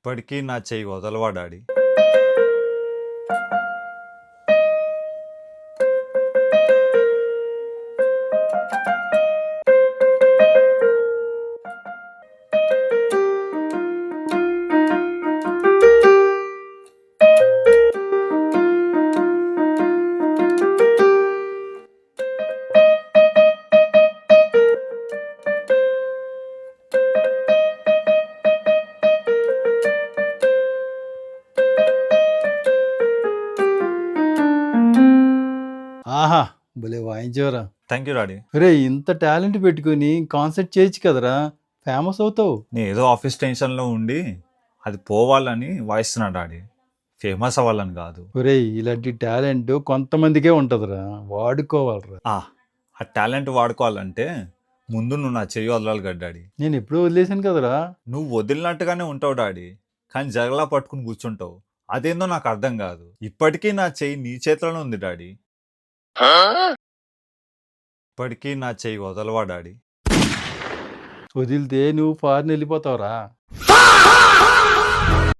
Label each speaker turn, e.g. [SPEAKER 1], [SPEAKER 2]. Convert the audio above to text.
[SPEAKER 1] ఇప్పటికీ నా చెయ్యి వదలవా డాడీ.
[SPEAKER 2] ఆహా! భలే వాయించావురా!
[SPEAKER 1] Thank you daddy.
[SPEAKER 2] ఒరేయ్! ఇంత టాలెంట్ పెట్టుకొని కాన్సర్ట్ చేయొచ్చు కదరా! ఫేమస్ అవుతావు.
[SPEAKER 1] నేను ఏదో ఆఫీస్ టెన్షన్లో ఉండి అది పోవాలని వాయిస్తున్నా డాడీ, ఫేమస్ అవ్వాలని కాదు.
[SPEAKER 2] ఒరేయ్! ఇలాంటి టాలెంట్ కొంతమందికే ఉంటదిరా, వాడుకోవాలిరా.
[SPEAKER 1] ఆ టాలెంట్ వాడుకోవాలంటే ముందు నువ్వు నా చెయ్యి వదలాలి కదా డాడీ.
[SPEAKER 2] నేను ఎప్పుడో వదిలేశాను కదరా!
[SPEAKER 1] నువ్వు వదిలినట్టుగానే ఉంటావు డాడీ, కానీ జగలా పట్టుకుని కూర్చుంటావు. అదేందో నాకు అర్థం కాదు. ఇప్పటికీ నా చెయ్యి నీ చేతిలోనే ఉంది డాడీ. ఇప్పటికీ నా చెయ్యి వదలవా డాడీ.
[SPEAKER 2] వదిలితే నువ్వు ఫారిన్ వెళ్ళిపోతావురా.